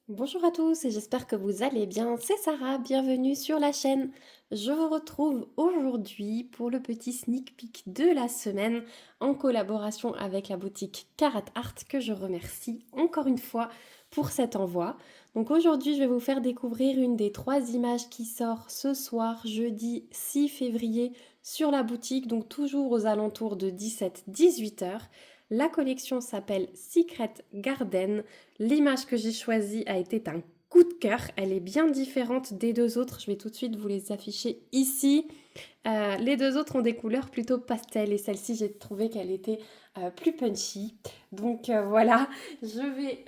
Bonjour à tous et j'espère que vous allez bien. C'est Sarah, bienvenue sur la chaîne. Je vous retrouve aujourd'hui pour le petit sneak peek de la semaine en collaboration avec la boutique Carat Art que je remercie encore une fois pour cet envoi. Donc aujourd'hui je vais vous faire découvrir une des 3 images qui sort ce soir jeudi 6 février sur la boutique, donc toujours aux alentours de 17-18 heures. La collection s'appelle Secret Garden. L'image que j'ai choisie a été un coup de cœur. Elle est bien différente des deux autres. Je vais tout de suite vous les afficher ici. Les deux autres ont des couleurs plutôt pastel et celle-ci, j'ai trouvé qu'elle était plus punchy. Donc voilà, je vais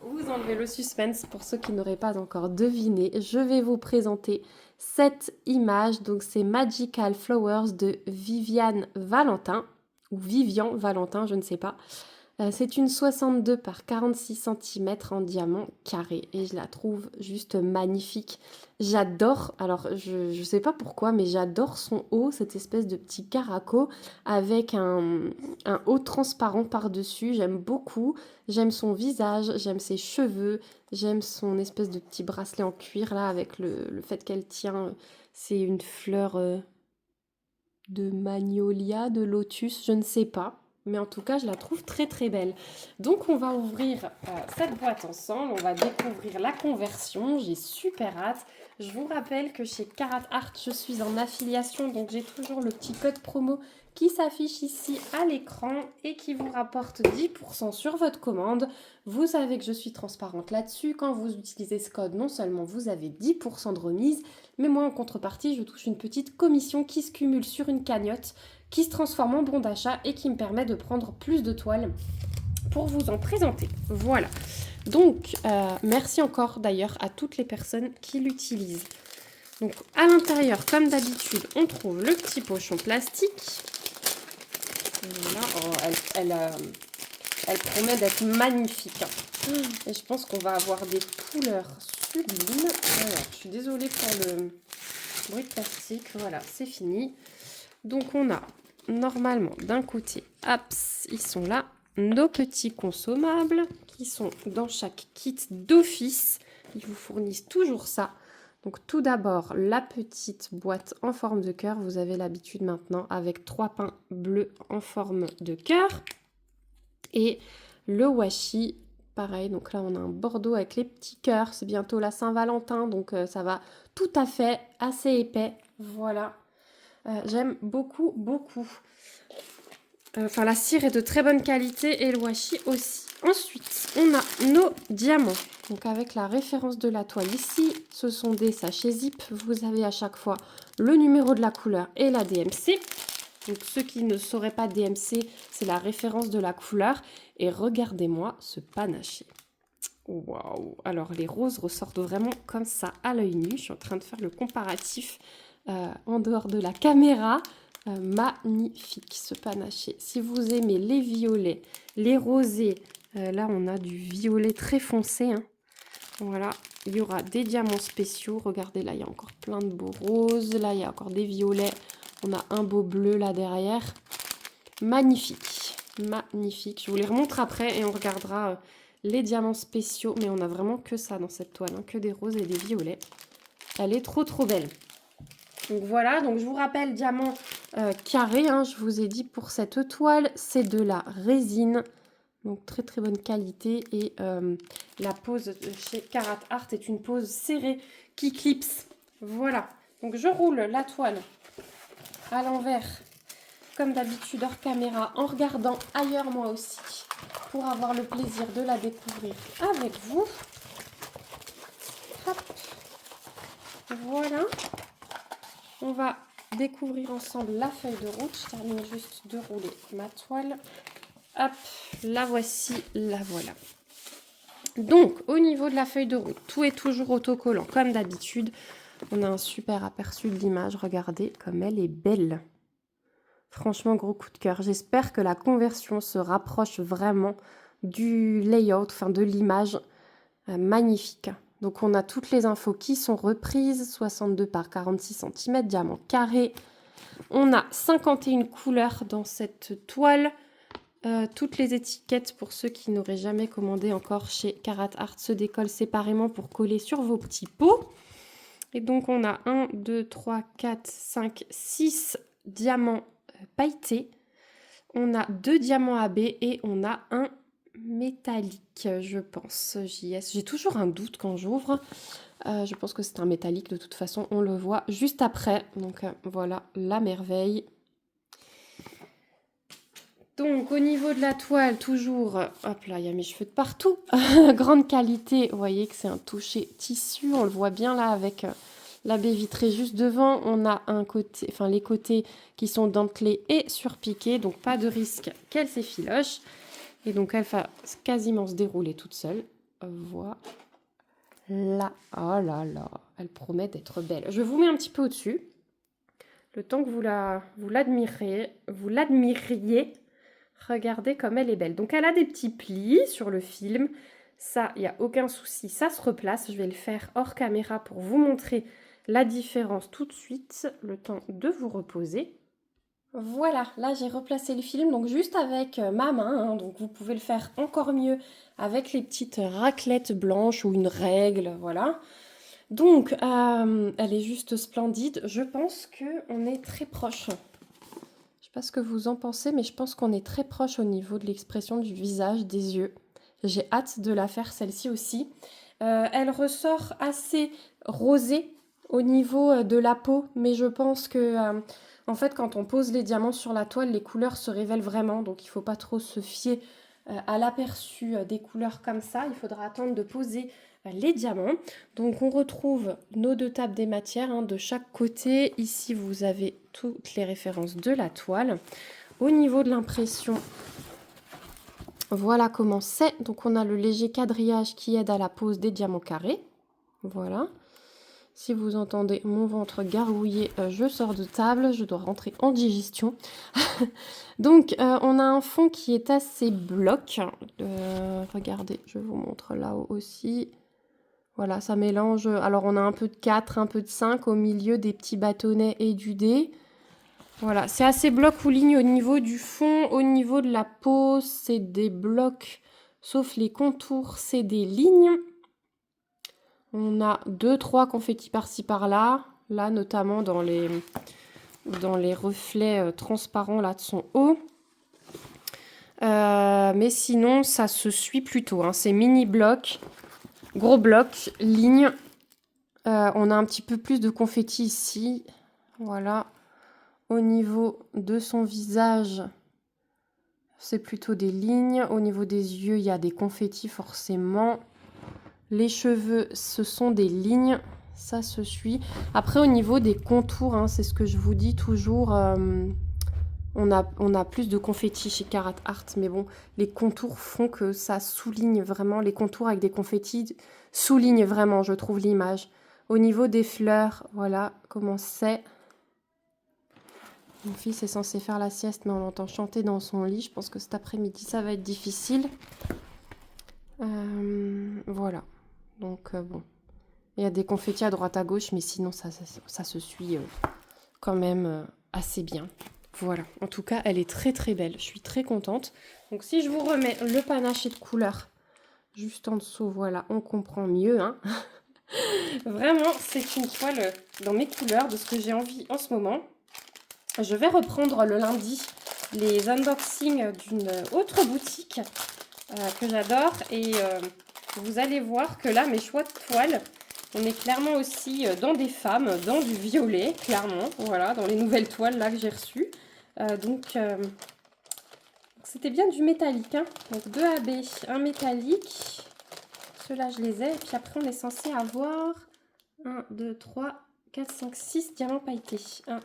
vous enlever le suspense pour ceux qui n'auraient pas encore deviné. Je vais vous présenter cette image. Donc c'est Magical Flowers de Viviane Valentin ou Vivian Valentin, je ne sais pas. C'est une 62 par 46 centimètres en diamant carré et je la trouve juste magnifique. J'adore, alors je sais pas pourquoi, mais j'adore son haut, cette espèce de petit caraco avec un haut transparent par-dessus. J'aime beaucoup, j'aime son visage, j'aime ses cheveux, j'aime son espèce de petit bracelet en cuir là avec le fait qu'elle tient, c'est une fleur de magnolia, de lotus, je ne sais pas. Mais en tout cas, je la trouve très très belle. Donc on va ouvrir cette boîte ensemble, on va découvrir la conversion, j'ai super hâte. Je vous rappelle que chez Carat Art, je suis en affiliation, donc j'ai toujours le petit code promo qui s'affiche ici à l'écran et qui vous rapporte 10% sur votre commande. Vous savez que je suis transparente là-dessus. Quand vous utilisez ce code, non seulement vous avez 10% de remise, mais moi en contrepartie, je touche une petite commission qui se cumule sur une cagnotte, qui se transforme en bon d'achat et qui me permet de prendre plus de toiles pour vous en présenter. Voilà. Donc, merci encore d'ailleurs à toutes les personnes qui l'utilisent. Donc, à l'intérieur, comme d'habitude, on trouve le petit pochon plastique. Voilà. Oh, elle promet d'être magnifique. Et je pense qu'on va avoir des couleurs sublimes. Alors, je suis désolée pour le bruit de plastique. Voilà, c'est fini. Donc, on a normalement d'un côté, ils sont là, nos petits consommables qui sont dans chaque kit d'office. Ils vous fournissent toujours ça. Donc tout d'abord, la petite boîte en forme de cœur. Vous avez l'habitude maintenant avec 3 pins bleus en forme de cœur. Et le washi, pareil. Donc là, on a un bordeaux avec les petits cœurs. C'est bientôt la Saint-Valentin, donc ça va tout à fait, assez épais. Voilà. J'aime beaucoup, beaucoup. Enfin, la cire est de très bonne qualité et le washi aussi. Ensuite, on a nos diamants. Donc avec la référence de la toile ici, ce sont des sachets zip. Vous avez à chaque fois le numéro de la couleur et la DMC. Donc ceux qui ne sauraient pas DMC, c'est la référence de la couleur. Et regardez-moi ce panaché. Waouh! Alors les roses ressortent vraiment comme ça à l'œil nu. Je suis en train de faire le comparatif en dehors de la caméra. Magnifique ce panaché. Si vous aimez les violets, les rosés, là on a du violet très foncé. Hein. Voilà, il y aura des diamants spéciaux. Regardez là, il y a encore plein de beaux roses. Là, il y a encore des violets. On a un beau bleu là derrière. Magnifique, magnifique. Je vous les remontre après et on regardera les diamants spéciaux. Mais on a vraiment que ça dans cette toile, hein, que des roses et des violets. Elle est trop trop belle. Donc voilà, donc je vous rappelle, diamant carré, hein, je vous ai dit pour cette toile, c'est de la résine, donc très très bonne qualité. Et la pose chez Carat Art est une pose serrée qui clipse. Voilà, donc je roule la toile à l'envers, comme d'habitude hors caméra, en regardant ailleurs moi aussi, pour avoir le plaisir de la découvrir avec vous. Hop. Voilà. On va découvrir ensemble la feuille de route. Je termine juste de rouler ma toile. Hop, la voici, la voilà. Donc, au niveau de la feuille de route, tout est toujours autocollant, comme d'habitude. On a un super aperçu de l'image. Regardez comme elle est belle. Franchement, gros coup de cœur. J'espère que la conversion se rapproche vraiment du layout, enfin de l'image. Magnifique. Donc on a toutes les infos qui sont reprises, 62 par 46 cm, diamant carré. On a 51 couleurs dans cette toile. Toutes les étiquettes, pour ceux qui n'auraient jamais commandé encore chez Carat Art, se décollent séparément pour coller sur vos petits pots. Et donc, on a 1, 2, 3, 4, 5, 6 diamants pailletés. On a 2 diamants AB et on a un métallique, je pense, JS. J'ai toujours un doute quand j'ouvre. Je pense que c'est un métallique, de toute façon, on le voit juste après. Donc, voilà, la merveille. Donc, au niveau de la toile, toujours, hop là, il y a mes cheveux de partout. Grande qualité, vous voyez que c'est un toucher tissu, on le voit bien là avec la baie vitrée juste devant. On a un côté, enfin les côtés qui sont dentelés et surpiqués, donc pas de risque qu'elle s'effiloche. Et donc, elle va quasiment se dérouler toute seule. Voilà. Oh là là, elle promet d'être belle. Je vous mets un petit peu au-dessus. Le temps que vous l'admiriez. Regardez comme elle est belle. Donc, elle a des petits plis sur le film. Ça, il n'y a aucun souci. Ça se replace. Je vais le faire hors caméra pour vous montrer la différence tout de suite. Le temps de vous reposer. Voilà, là j'ai replacé le film, donc juste avec ma main, hein, donc vous pouvez le faire encore mieux avec les petites raclettes blanches ou une règle, voilà. Donc, elle est juste splendide. Je pense qu'on est très proche. Je sais pas ce que vous en pensez, mais je pense qu'on est très proche au niveau de l'expression du visage, des yeux. J'ai hâte de la faire celle-ci aussi. Elle ressort assez rosée au niveau de la peau, mais je pense que en fait quand on pose les diamants sur la toile, les couleurs se révèlent vraiment, donc il ne faut pas trop se fier à l'aperçu des couleurs comme ça. Il faudra attendre de poser les diamants. Donc on retrouve nos 2 tables des matières hein, de chaque côté. Ici vous avez toutes les références de la toile. Au niveau de l'impression, voilà comment c'est. Donc on a le léger quadrillage qui aide à la pose des diamants carrés. Voilà. Si vous entendez mon ventre gargouiller, je sors de table, je dois rentrer en digestion. Donc on a un fond qui est assez bloc. Regardez, je vous montre là-haut aussi. Voilà, ça mélange. Alors on a un peu de 4, un peu de 5 au milieu des petits bâtonnets et du dé. Voilà, c'est assez bloc ou ligne au niveau du fond. Au niveau de la peau, c'est des blocs, sauf les contours, c'est des lignes. On a 2-3 confettis par-ci par-là. Là, notamment dans les reflets transparents là de son haut. Mais sinon, ça se suit plutôt. Hein. C'est mini bloc, gros bloc, ligne. On a un petit peu plus de confettis ici. Voilà. Au niveau de son visage, c'est plutôt des lignes. Au niveau des yeux, il y a des confettis forcément. Les cheveux, ce sont des lignes. Ça se suit. Après, au niveau des contours, hein, c'est ce que je vous dis toujours. On a plus de confettis chez Carat Art. Mais bon, les contours font que ça souligne vraiment. Les contours avec des confettis soulignent vraiment, je trouve, l'image. Au niveau des fleurs, voilà comment c'est. Mon fils est censé faire la sieste, mais on l'entend chanter dans son lit. Je pense que cet après-midi, ça va être difficile. Voilà. Donc, bon. Il y a des confettis à droite à gauche, mais sinon, ça se suit quand même assez bien. Voilà. En tout cas, elle est très, très belle. Je suis très contente. Donc, si je vous remets le panaché de couleur juste en dessous, voilà, on comprend mieux. Hein. Vraiment, c'est une toile dans mes couleurs, de ce que j'ai envie en ce moment. Je vais reprendre le lundi les unboxings d'une autre boutique que j'adore. Et vous allez voir que là, mes choix de toile, on est clairement aussi dans des femmes, dans du violet, clairement. Voilà, dans les nouvelles toiles là que j'ai reçues. Donc, c'était bien du métallique. Hein. Donc, 2 AB, un métallique. Ceux-là, je les ai. Et puis après, on est censé avoir 1, 2, 3, 4, 5, 6 diamants pailletés. 1,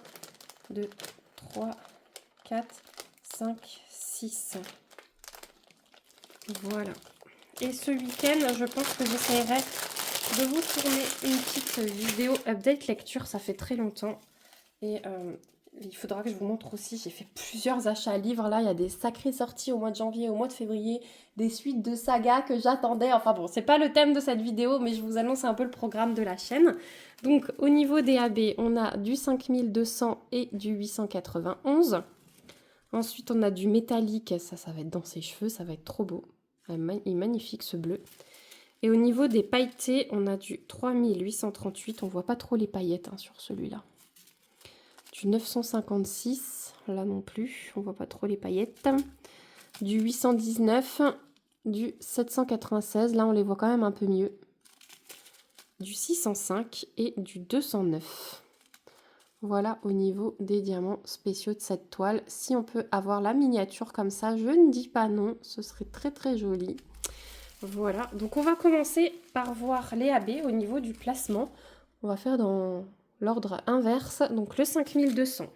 2, 3, 4, 5, 6. Voilà. Et ce week-end, je pense que j'essaierai de vous tourner une petite vidéo update lecture. Ça fait très longtemps. Et il faudra que je vous montre aussi. J'ai fait plusieurs achats à livres. Là, il y a des sacrées sorties au mois de janvier, au mois de février. Des suites de sagas que j'attendais. Enfin bon, c'est pas le thème de cette vidéo, mais je vous annonce un peu le programme de la chaîne. Donc, au niveau des AB, on a du 5200 et du 891. Ensuite, on a du métallique. Ça va être dans ses cheveux. Ça va être trop beau. Il est magnifique ce bleu. Et au niveau des pailletés, on a du 3838. On voit pas trop les paillettes hein, sur celui-là. Du 956, là non plus. On voit pas trop les paillettes. Du 819, du 796. Là, on les voit quand même un peu mieux. Du 605 et du 209. Voilà au niveau des diamants spéciaux de cette toile. Si on peut avoir la miniature comme ça, je ne dis pas non. Ce serait très très joli. Voilà, donc on va commencer par voir les AB au niveau du placement. On va faire dans l'ordre inverse, donc le 5200.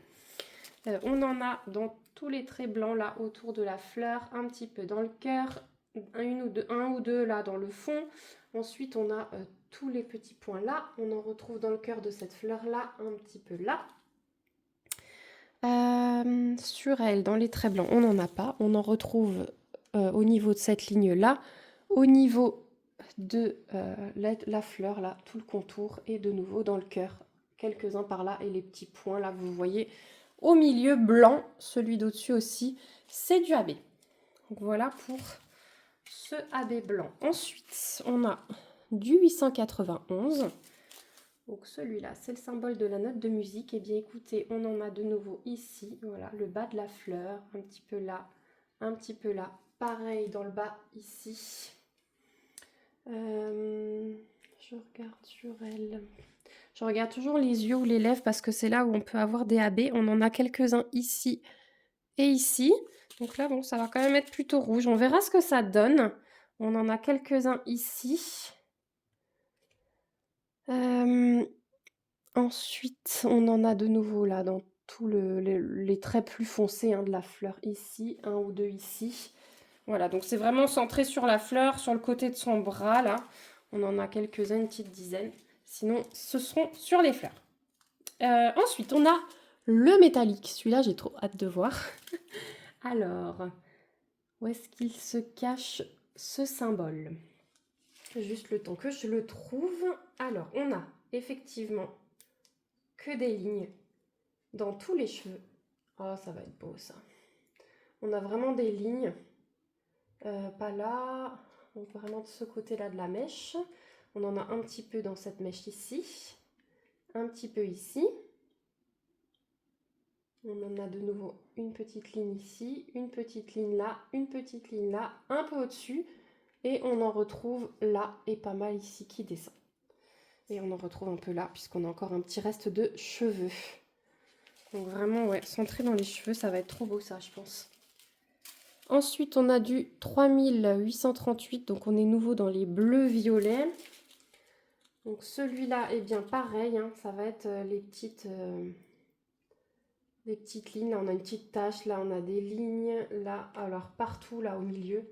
On en a dans tous les traits blancs là autour de la fleur, un petit peu dans le cœur, un ou deux là dans le fond. Ensuite on a tous les petits points là, on en retrouve dans le cœur de cette fleur là, un petit peu là. Sur elle, dans les traits blancs, on n'en a pas. On en retrouve au niveau de cette ligne là, au niveau de la fleur là, tout le contour et de nouveau dans le cœur, quelques-uns par là et les petits points là, vous voyez au milieu blanc, celui d'au-dessus aussi, c'est du AB. Donc voilà pour ce AB blanc. Ensuite, on a du 891. Donc celui-là, c'est le symbole de la note de musique. Et bien écoutez, on en a de nouveau ici, voilà, le bas de la fleur, un petit peu là, un petit peu là. Pareil dans le bas ici. Je regarde sur elle. Je regarde toujours les yeux ou les lèvres parce que c'est là où on peut avoir des AB. On en a quelques-uns ici et ici. Donc là, bon, ça va quand même être plutôt rouge. On verra ce que ça donne. On en a quelques-uns ici. Ensuite, on en a de nouveau là dans tous les traits plus foncés hein, de la fleur ici. Un ou deux ici. Voilà, donc c'est vraiment centré sur la fleur, sur le côté de son bras là. On en a quelques-uns, une petite dizaine. Sinon, ce seront sur les fleurs. Ensuite, on a le métallique. Celui-là, j'ai trop hâte de voir. Alors, où est-ce qu'il se cache ce symbole? Juste le temps que je le trouve. Alors, on a effectivement que des lignes dans tous les cheveux. Oh, ça va être beau ça. On a vraiment des lignes. Pas là. Donc vraiment de ce côté-là de la mèche. On en a un petit peu dans cette mèche ici. Un petit peu ici. On en a de nouveau une petite ligne ici, une petite ligne là, une petite ligne là, un peu au-dessus. Et on en retrouve là et pas mal ici qui descend. Et on en retrouve un peu là puisqu'on a encore un petit reste de cheveux. Donc vraiment, ouais, centré dans les cheveux, ça va être trop beau ça, je pense. Ensuite, on a du 3838, donc on est nouveau dans les bleus violets. Donc celui-là est bien pareil, hein, ça va être les petites lignes. Là, on a une petite tache, là, on a des lignes, là, alors partout, là, au milieu.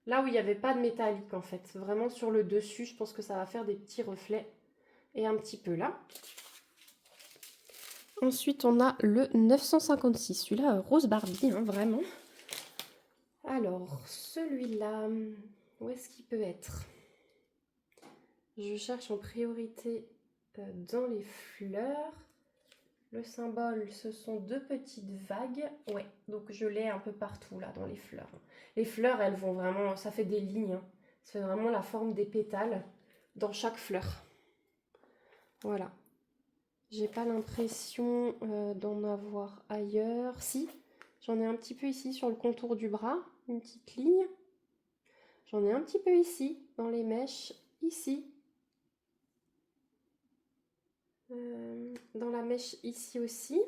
Là où il n'y avait pas de métallique, en fait. Vraiment sur le dessus, je pense que ça va faire des petits reflets. Et un petit peu là. Ensuite, on a le 956. Celui-là, rose Barbie, hein, vraiment. Alors, celui-là, où est-ce qu'il peut être? Je cherche en priorité dans les fleurs. Le symbole, ce sont deux petites vagues. Ouais, donc je l'ai un peu partout là dans les fleurs. Les fleurs, elles vont vraiment, ça fait des lignes. Hein. Ça fait vraiment la forme des pétales dans chaque fleur. Voilà. J'ai pas l'impression d'en avoir ailleurs. Si, j'en ai un petit peu ici sur le contour du bras, une petite ligne. J'en ai un petit peu ici, dans les mèches, ici. Dans la mèche ici aussi.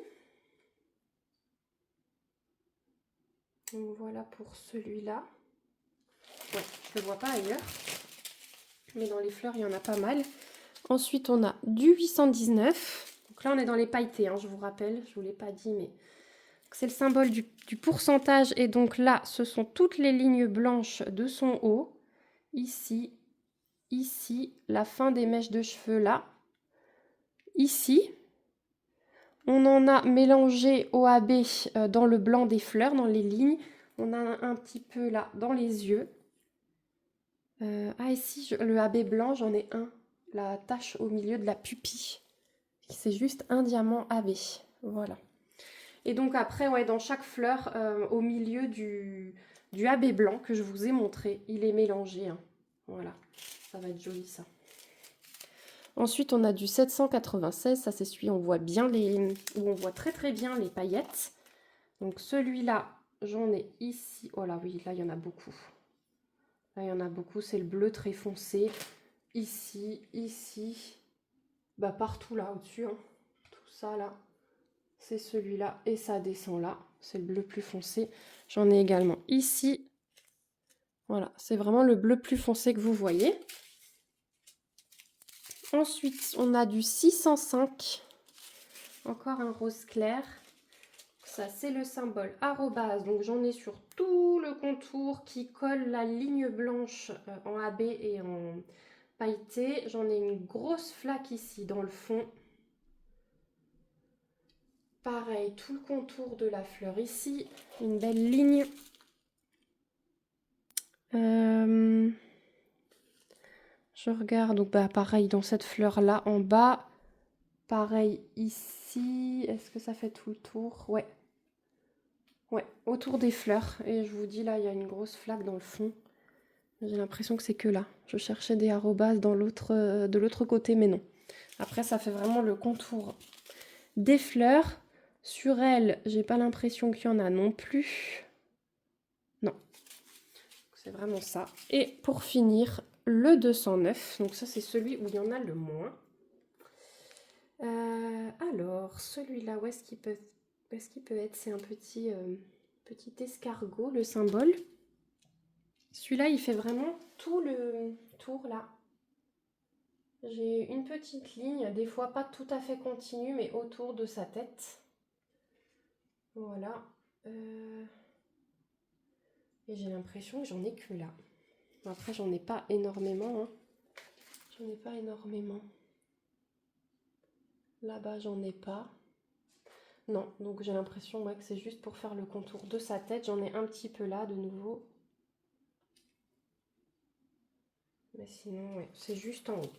Donc voilà pour celui-là. Ouais, je le vois pas ailleurs. Mais dans les fleurs, il y en a pas mal. Ensuite, on a du 819. Donc là, on est dans les pailletés, hein, je vous rappelle. Je ne vous l'ai pas dit, mais c'est le symbole du pourcentage. Et donc là, ce sont toutes les lignes blanches de son haut. Ici, ici, la fin des mèches de cheveux là. Ici. On en a mélangé au AB dans le blanc des fleurs, dans les lignes. On a un petit peu là dans les yeux. Ici, le AB blanc, j'en ai un. La tache au milieu de la pupille. C'est juste un diamant AB. Voilà. Et donc après, ouais, dans chaque fleur, au milieu du AB blanc que je vous ai montré, il est mélangé, hein. Voilà, ça va être joli ça. Ensuite, on a du 796, ça c'est celui où on voit bien où on voit très très bien les paillettes. Donc celui-là, j'en ai ici. Oh là oui, là il y en a beaucoup. Là il y en a beaucoup, c'est le bleu très foncé. Ici, ici, bah partout là au-dessus, hein. Tout ça là, c'est celui-là et ça descend là. C'est le bleu plus foncé. J'en ai également ici. Voilà, c'est vraiment le bleu plus foncé que vous voyez. Ensuite, on a du 605. Encore un rose clair. Ça, c'est le symbole arrobase. Donc, j'en ai sur tout le contour qui colle la ligne blanche en AB et en pailleté. J'en ai une grosse flaque ici dans le fond. Pareil, tout le contour de la fleur ici. Une belle ligne. Je regarde, donc bah, pareil dans cette fleur-là en bas. Pareil ici. Est-ce que ça fait tout le tour? Ouais. Ouais, autour des fleurs. Et je vous dis, là, il y a une grosse flaque dans le fond. J'ai l'impression que c'est que là. Je cherchais des arrobases dans de l'autre côté, mais non. Après, ça fait vraiment le contour des fleurs. Sur elle, j'ai pas l'impression qu'il y en a non plus. Non. C'est vraiment ça. Et pour finir, le 209. Donc ça, c'est celui où il y en a le moins. Alors, celui-là, où est-ce qu'il peut être? C'est un petit escargot, le symbole. Celui-là, il fait vraiment tout le tour là. J'ai une petite ligne, des fois pas tout à fait continue, mais autour de sa tête. Voilà. Et j'ai l'impression que j'en ai que là. Après, j'en ai pas énormément, hein. J'en ai pas énormément. Là-bas, j'en ai pas. Non, donc j'ai l'impression que c'est juste pour faire le contour de sa tête. J'en ai un petit peu là, de nouveau. Mais sinon, ouais, c'est juste en haut.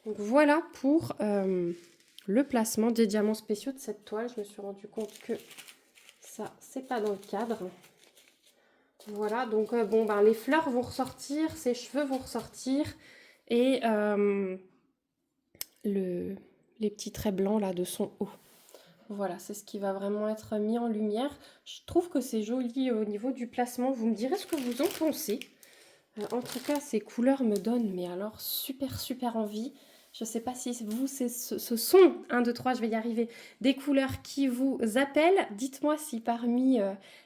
Donc voilà pour le placement des diamants spéciaux de cette toile. Je me suis rendu compte que ça, c'est pas dans le cadre. Voilà, donc bon, ben, les fleurs vont ressortir, ses cheveux vont ressortir. Et les petits traits blancs là de son haut. Voilà, c'est ce qui va vraiment être mis en lumière. Je trouve que c'est joli au niveau du placement. Vous me direz ce que vous en pensez. En tout cas, ces couleurs me donnent, mais alors super super envie. Je ne sais pas si vous, ce sont, 1, 2, 3, je vais y arriver, des couleurs qui vous appellent. Dites-moi si parmi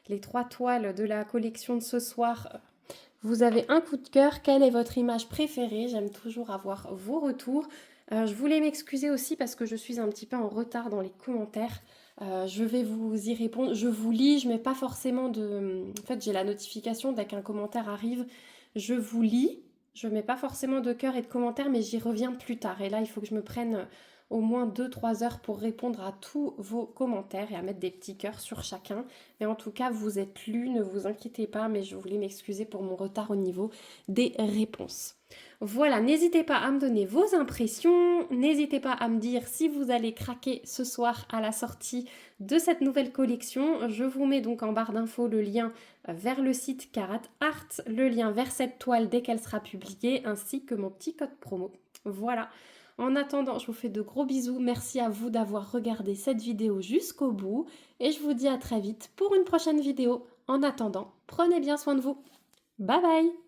les 3 toiles de la collection de ce soir, vous avez un coup de cœur. Quelle est votre image préférée? J'aime toujours avoir vos retours. Je voulais m'excuser aussi parce que je suis un petit peu en retard dans les commentaires. Je vais vous y répondre. Je vous lis, je mets pas forcément de... En fait, j'ai la notification dès qu'un commentaire arrive. Je vous lis, je mets pas forcément de cœur et de commentaires, mais j'y reviens plus tard. Et là, il faut que je me prenne au moins 2-3 heures pour répondre à tous vos commentaires et à mettre des petits cœurs sur chacun. Mais en tout cas, vous êtes lus, ne vous inquiétez pas, mais je voulais m'excuser pour mon retard au niveau des réponses. Voilà, n'hésitez pas à me donner vos impressions, n'hésitez pas à me dire si vous allez craquer ce soir à la sortie de cette nouvelle collection. Je vous mets donc en barre d'infos le lien vers le site Carat Art, le lien vers cette toile dès qu'elle sera publiée, ainsi que mon petit code promo. Voilà. En attendant, je vous fais de gros bisous. Merci à vous d'avoir regardé cette vidéo jusqu'au bout. Et je vous dis à très vite pour une prochaine vidéo. En attendant, prenez bien soin de vous. Bye bye!